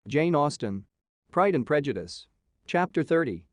Jane Austen. Pride and Prejudice. Chapter 30.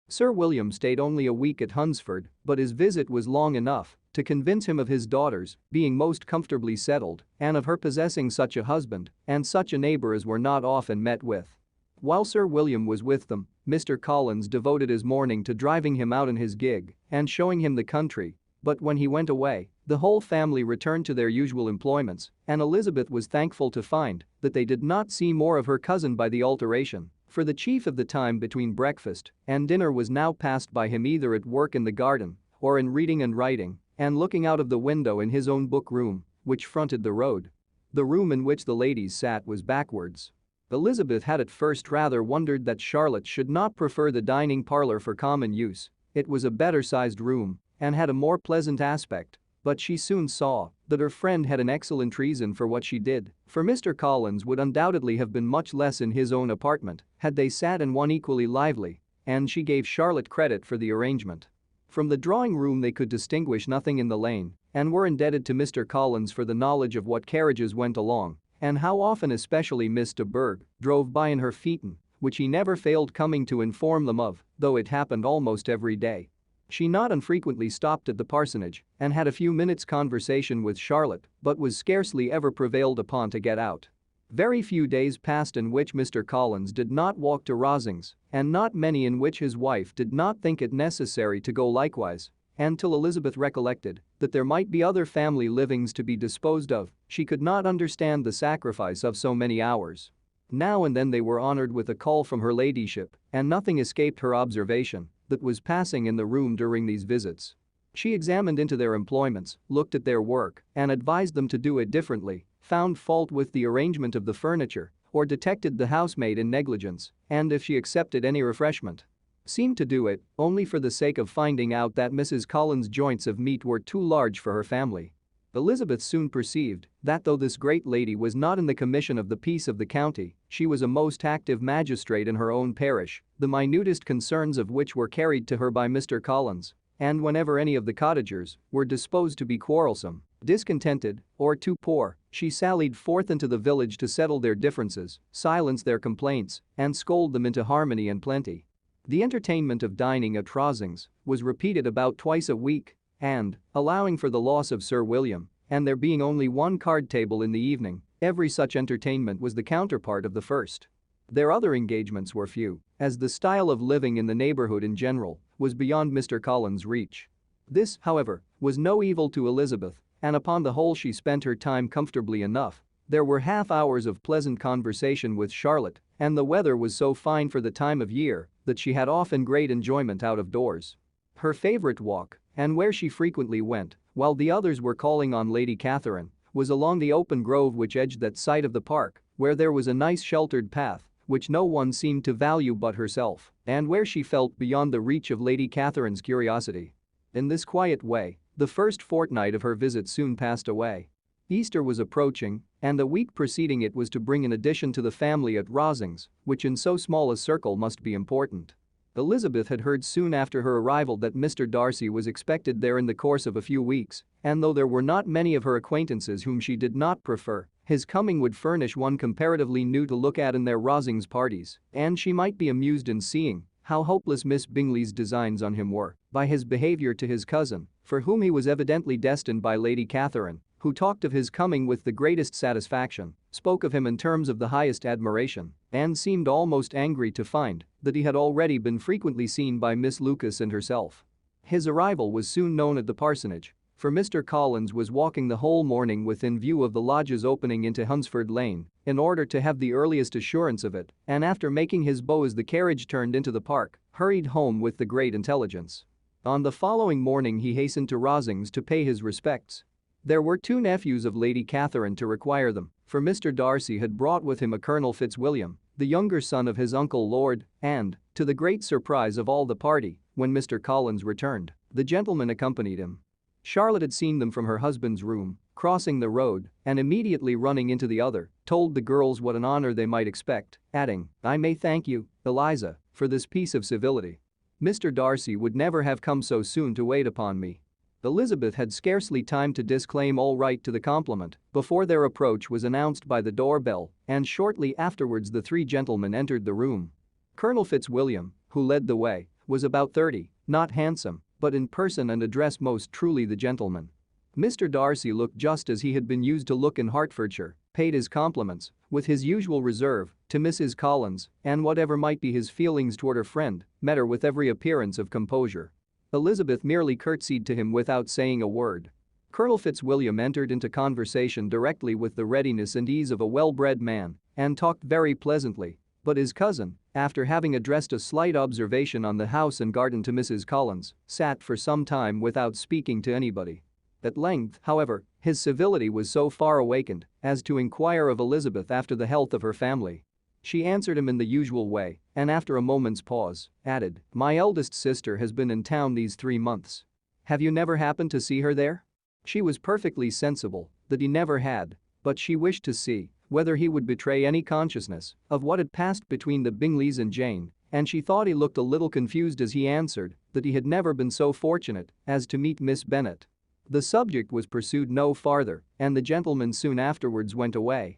Sir William stayed only a week at Hunsford, but his visit was long enough to convince him of his daughter's being most comfortably settled and of her possessing such a husband and such a neighbor as were not often met with. While Sir William was with them, Mr. Collins devoted his morning to driving him out in his gig and showing him the country, but when he went away, the whole family returned to their usual employments, and Elizabeth was thankful to find that they did not see more of her cousin by the alteration, for the chief of the time between breakfast and dinner was now passed by him either at work in the garden or in reading and writing and looking out of the window in his own book room, which fronted the road. The room in which the ladies sat was backwards. Elizabeth had at first rather wondered that Charlotte should not prefer the dining parlor for common use. It was a better-sized room and had a more pleasant aspect, but she soon saw that her friend had an excellent reason for what she did, for Mr. Collins would undoubtedly have been much less in his own apartment had they sat in one equally lively, and she gave Charlotte credit for the arrangement. From the drawing room they could distinguish nothing in the lane and were indebted to Mr. Collins for the knowledge of what carriages went along and how often especially Miss de Bourgh drove by in her phaeton, which he never failed coming to inform them of, though it happened almost every day. She not unfrequently stopped at the parsonage and had a few minutes' conversation with Charlotte but was scarcely ever prevailed upon to get out. Very few days passed in which Mr. Collins did not walk to Rosings, and not many in which his wife did not think it necessary to go likewise, until Elizabeth recollected that there might be other family livings to be disposed of. She could not understand the sacrifice of so many hours. Now and then they were honored with a call from her ladyship, and nothing escaped her observation that was passing in the room during these visits. She examined into their employments, looked at their work, and advised them to do it differently, found fault with the arrangement of the furniture, or detected the housemaid in negligence, and if she accepted any refreshment, seemed to do it only for the sake of finding out that Mrs. Collins' joints of meat were too large for her family. Elizabeth soon perceived that though this great lady was not in the commission of the peace of the county, she was a most active magistrate in her own parish, the minutest concerns of which were carried to her by Mr. Collins, and whenever any of the cottagers were disposed to be quarrelsome, discontented, or too poor, she sallied forth into the village to settle their differences, silence their complaints, and scold them into harmony and plenty. The entertainment of dining at Rosings was repeated about twice a week, and, allowing for the loss of Sir William, and there being only one card table in the evening, every such entertainment was the counterpart of the first. Their other engagements were few, as the style of living in the neighborhood in general was beyond Mr. Collins' reach. This, however, was no evil to Elizabeth, and upon the whole she spent her time comfortably enough. There were half hours of pleasant conversation with Charlotte, and the weather was so fine for the time of year that she had often great enjoyment out of doors. Her favorite walk, and where she frequently went, while the others were calling on Lady Catherine, was along the open grove which edged that side of the park, where there was a nice sheltered path, which no one seemed to value but herself, and where she felt beyond the reach of Lady Catherine's curiosity. In this quiet way, the first fortnight of her visit soon passed away. Easter was approaching, and the week preceding it was to bring an addition to the family at Rosings, which in so small a circle must be important. Elizabeth had heard soon after her arrival that Mr. Darcy was expected there in the course of a few weeks, and though there were not many of her acquaintances whom she did not prefer, his coming would furnish one comparatively new to look at in their Rosings parties, and she might be amused in seeing how hopeless Miss Bingley's designs on him were by his behavior to his cousin, for whom he was evidently destined by Lady Catherine, who talked of his coming with the greatest satisfaction, spoke of him in terms of the highest admiration, and seemed almost angry to find that he had already been frequently seen by Miss Lucas and herself. His arrival was soon known at the parsonage, for Mr. Collins was walking the whole morning within view of the lodges opening into Hunsford Lane in order to have the earliest assurance of it, and after making his bow as the carriage turned into the park, hurried home with the great intelligence. On the following morning he hastened to Rosings to pay his respects. There were two nephews of Lady Catherine to require them, for Mr. Darcy had brought with him a Colonel Fitzwilliam, the younger son of his uncle Lord, and, to the great surprise of all the party, when Mr. Collins returned, the gentleman accompanied him. Charlotte had seen them from her husband's room, crossing the road, and immediately running into the other, told the girls what an honor they might expect, adding, "I may thank you, Eliza, for this piece of civility. Mr. Darcy would never have come so soon to wait upon me." Elizabeth had scarcely time to disclaim all right to the compliment before their approach was announced by the doorbell, and shortly afterwards the three gentlemen entered the room. Colonel Fitzwilliam, who led the way, was about 30, not handsome, but in person and address most truly the gentleman. Mr. Darcy looked just as he had been used to look in Hertfordshire, paid his compliments, with his usual reserve, to Mrs. Collins, and whatever might be his feelings toward her friend, met her with every appearance of composure. Elizabeth merely curtsied to him without saying a word. Colonel Fitzwilliam entered into conversation directly with the readiness and ease of a well-bred man and talked very pleasantly, but his cousin, after having addressed a slight observation on the house and garden to Mrs. Collins, sat for some time without speaking to anybody. At length, however, his civility was so far awakened as to inquire of Elizabeth after the health of her family. She answered him in the usual way and after a moment's pause, added, "My eldest sister has been in town these 3 months. Have you never happened to see her there?" She was perfectly sensible that he never had, but she wished to see whether he would betray any consciousness of what had passed between the Bingleys and Jane, and she thought he looked a little confused as he answered that he had never been so fortunate as to meet Miss Bennet. The subject was pursued no farther, and the gentlemen soon afterwards went away.